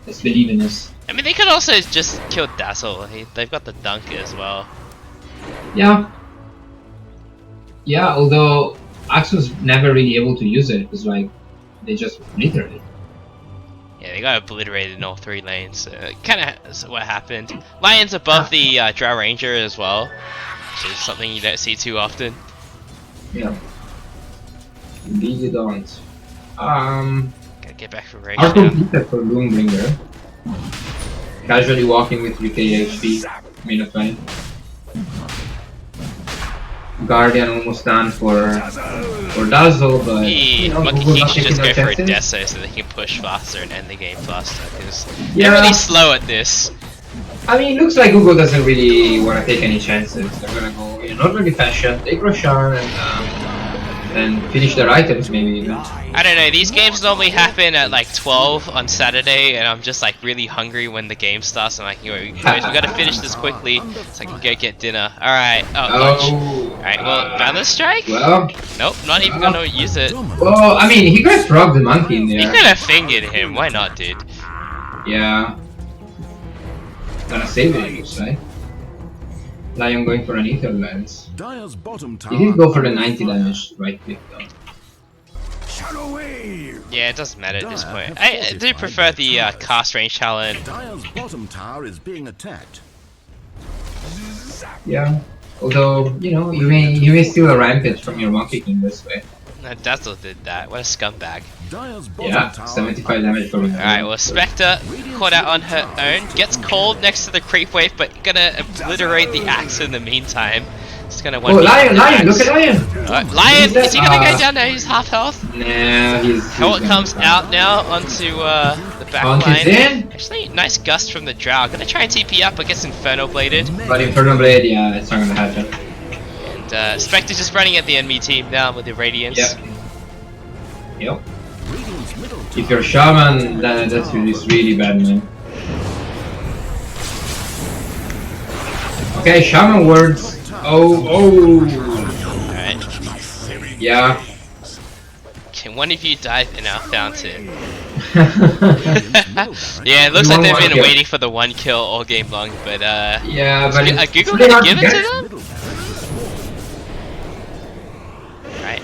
Speaker 2: Let's believe in this.
Speaker 1: I mean, they could also just kill Dazzle. They've got the dunk as well.
Speaker 2: Yeah. Yeah, although Axe was never really able to use it because like they just literally.
Speaker 1: Yeah, they got obliterated in all 3 lanes. Kind of is what happened. Lion's above the Drow Ranger as well, which is something you don't see too often.
Speaker 2: Yeah. Indeed you don't.
Speaker 1: Gotta get back from rage
Speaker 2: Our
Speaker 1: now.
Speaker 2: computer for Loombringer. Casually walking with 3k HP. Minute 20. Guardian almost done for Dazzle, but you know,
Speaker 1: Monkey
Speaker 2: Google
Speaker 1: King
Speaker 2: not
Speaker 1: should
Speaker 2: taking
Speaker 1: just
Speaker 2: their
Speaker 1: go for a
Speaker 2: chances.
Speaker 1: Deso so they can push faster and end the game faster, because
Speaker 2: Yeah.
Speaker 1: they're really slow at this.
Speaker 2: I mean, it looks like Google doesn't really want to take any chances. They're gonna go in an orderly fashion, take Roshan, and finish their items maybe even.
Speaker 1: I don't know, these games normally happen at like 12 on Saturday, and I'm just like really hungry when the game starts. I'm like, we gotta finish this quickly so I can go get dinner. Alright, Alright, well, Balance Strike?
Speaker 2: Well,
Speaker 1: Nope, not even gonna use it.
Speaker 2: well, I mean, he could have frogged the monkey in
Speaker 1: He
Speaker 2: there.
Speaker 1: could have fingered him, why not, dude?
Speaker 2: Yeah. Gonna save it, it looks like. Lion going for an ether lens.
Speaker 3: Dire's bottom tower.
Speaker 2: He did go for the 90 damage right click though.
Speaker 3: Shadow wave.
Speaker 1: Yeah, it doesn't matter at this point. I do prefer the cast range challenge.
Speaker 3: Dire's bottom tower is being attacked.
Speaker 2: Yeah. Although, you know, you may steal a rampage from your Monkey King this way.
Speaker 1: No, Dazzle did that, what a scumbag.
Speaker 3: Dire's bottom
Speaker 2: Yeah,
Speaker 3: tower
Speaker 2: 75 damage from him.
Speaker 1: Alright, well, Spectre caught out on her own, gets called next to the creep wave, but gonna obliterate the axe in the meantime. It's gonna
Speaker 2: Oh, Lion! Look at Lion!
Speaker 1: Lion!
Speaker 2: Who's that?
Speaker 1: Is he gonna go down there? He's half health.
Speaker 2: Nah, he's
Speaker 1: Helmet
Speaker 2: gonna
Speaker 1: comes
Speaker 2: die.
Speaker 1: out now onto the back
Speaker 2: Hunt is
Speaker 1: line.
Speaker 2: in,
Speaker 1: Actually, nice gust from the Drow. Gonna try and TP up, but gets Inferno Bladed.
Speaker 2: but Inferno Blade, yeah, it's not gonna happen.
Speaker 1: And Spectre just running at the enemy team now with the Radiance.
Speaker 2: Yep. Yep.
Speaker 3: Radiant's middle tower.
Speaker 2: If you're Shaman, then that's really bad, man. Okay, Shaman words. Oh.
Speaker 1: Alright.
Speaker 2: Yeah.
Speaker 1: Can one of you dive in our fountain?
Speaker 3: Radiant's middle
Speaker 1: Yeah, it looks
Speaker 2: One
Speaker 1: like they've
Speaker 2: more
Speaker 1: been
Speaker 2: kill.
Speaker 1: waiting for the 1 kill all game long, but
Speaker 2: Yeah, but
Speaker 1: Are
Speaker 2: it's
Speaker 1: Google
Speaker 2: really
Speaker 1: gonna
Speaker 2: hard
Speaker 1: give
Speaker 2: to
Speaker 1: it to
Speaker 2: get.
Speaker 1: them?
Speaker 3: middle tower.
Speaker 1: Right.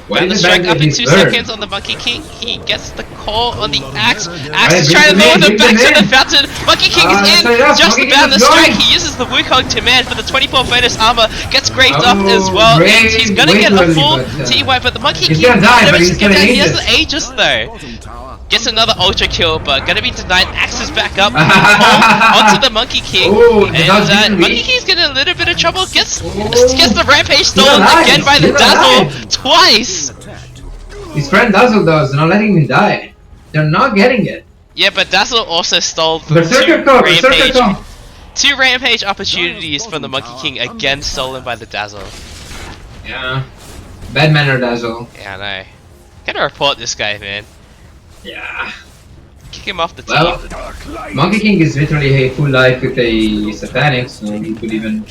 Speaker 2: Why
Speaker 1: Down the
Speaker 2: is it
Speaker 1: strike
Speaker 2: bad
Speaker 1: up
Speaker 2: that
Speaker 1: in
Speaker 2: he's
Speaker 1: 2
Speaker 2: burned?
Speaker 1: seconds on the Monkey King. He gets the call on the axe.
Speaker 3: Alright,
Speaker 1: Axe is
Speaker 2: bring
Speaker 1: trying to
Speaker 2: them
Speaker 1: lower
Speaker 2: in,
Speaker 1: them
Speaker 2: bring
Speaker 1: back
Speaker 2: them
Speaker 1: to the
Speaker 2: in.
Speaker 1: fountain. Monkey King is
Speaker 2: That's
Speaker 1: in.
Speaker 2: right,
Speaker 1: Just
Speaker 2: Monkey
Speaker 1: about
Speaker 2: King
Speaker 1: the
Speaker 2: is
Speaker 1: strike.
Speaker 2: going.
Speaker 1: He uses the Wukong to man for the 24 bonus armor. Gets graved up as
Speaker 2: Oh,
Speaker 1: well. And
Speaker 2: brave,
Speaker 1: he's gonna
Speaker 2: way
Speaker 1: get
Speaker 2: too
Speaker 1: a
Speaker 2: early,
Speaker 1: full
Speaker 2: but,
Speaker 1: T-wipe, but the Monkey
Speaker 2: he's
Speaker 1: King
Speaker 2: gonna die, but
Speaker 1: never
Speaker 2: he's
Speaker 1: get
Speaker 2: gonna
Speaker 1: down. He
Speaker 2: need
Speaker 1: has
Speaker 2: this.
Speaker 1: the Aegis though.
Speaker 3: Bottom tower.
Speaker 1: Gets another ultra kill, but gonna be denied. Axe is back up. Call onto the Monkey King.
Speaker 2: Oh,
Speaker 1: And
Speaker 2: that was
Speaker 1: Monkey
Speaker 2: victory.
Speaker 1: King's getting a little bit of trouble. Gets
Speaker 2: Oh.
Speaker 1: the rampage stolen
Speaker 2: alive,
Speaker 1: again by the
Speaker 2: he's
Speaker 1: Dazzle
Speaker 2: alive.
Speaker 1: twice.
Speaker 3: Attacked.
Speaker 2: His friend Dazzle does, not letting him die. They're not getting it.
Speaker 1: Yeah, but Dazzle also stole
Speaker 2: Berserker come!
Speaker 1: two rampage opportunities from the Monkey King, again stolen by the Dazzle.
Speaker 2: Yeah. Bad manner Dazzle.
Speaker 1: Yeah, I know. Gotta report this guy, man.
Speaker 2: Yeah.
Speaker 1: Kick him off the team.
Speaker 2: Well, Monkey King is literally a full life with a satanic, so he could even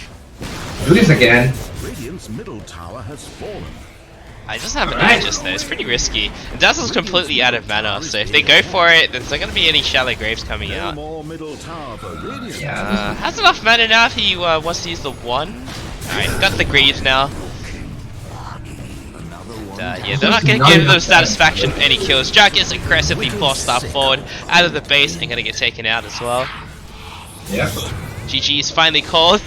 Speaker 2: do this again.
Speaker 3: Radiant's middle tower has fallen.
Speaker 1: I just have an
Speaker 2: Alright.
Speaker 1: Aegis though, it's pretty risky. And Dazzle's completely out of mana, so if they go for it, then there's not gonna be any Shallow Graves coming
Speaker 3: No
Speaker 1: out.
Speaker 3: more middle tower for Radiant.
Speaker 2: Yeah.
Speaker 1: Has enough mana now if he wants to use the 1. Alright, got the Greaves now. yeah, they're not going to give them satisfaction with any kills. Jack is aggressively forced up forward out of the base and going to get taken out as well.
Speaker 2: Yeah.
Speaker 1: GG is finally called.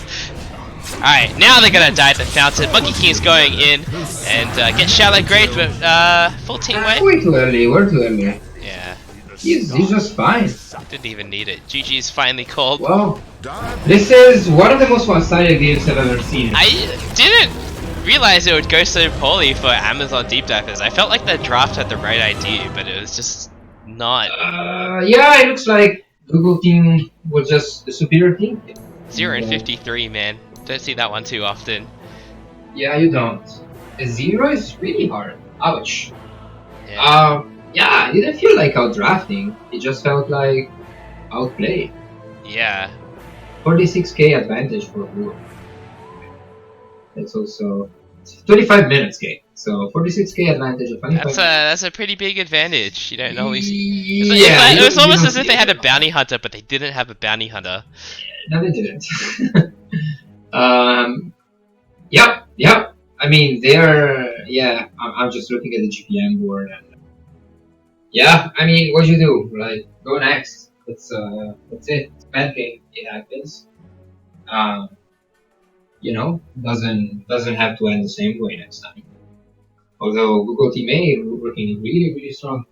Speaker 1: Alright, now they're going to die at the fountain. Monkey King's going in and get Shallow Grave, but full team weight.
Speaker 2: Way too early, we're too early.
Speaker 1: Yeah,
Speaker 2: He's just fine.
Speaker 1: didn't even need it. GG is finally called.
Speaker 2: Well, this is one of the most one-sided games I've ever seen.
Speaker 1: I didn't realize it would go so poorly for Amazon Deepdivers. I felt like the draft had the right idea, but it was just not.
Speaker 2: Yeah, it looks like Google team was just the superior team.
Speaker 1: 0 and 53, man. Don't see that one too often.
Speaker 2: Yeah, you don't. A 0 is really hard. Ouch.
Speaker 1: Yeah.
Speaker 2: Yeah, it didn't feel like outdrafting. It just felt like outplay.
Speaker 1: Yeah.
Speaker 2: 46k advantage for Google. That's also 25 minutes game. So 46k advantage of 25
Speaker 1: That's a pretty big advantage. You don't always.
Speaker 2: Yeah,
Speaker 1: It was almost
Speaker 2: you
Speaker 1: as if they had a bounty hunter, but they didn't have a bounty hunter.
Speaker 2: No, they didn't. Yep. I mean, they're. Yeah, I'm just looking at the GPM board and. Yeah, I mean, what you do? Like, go next. That's it. It's a bad game. It happens. You know, doesn't have to end the same way next time. Although Google Team A working really, really strong.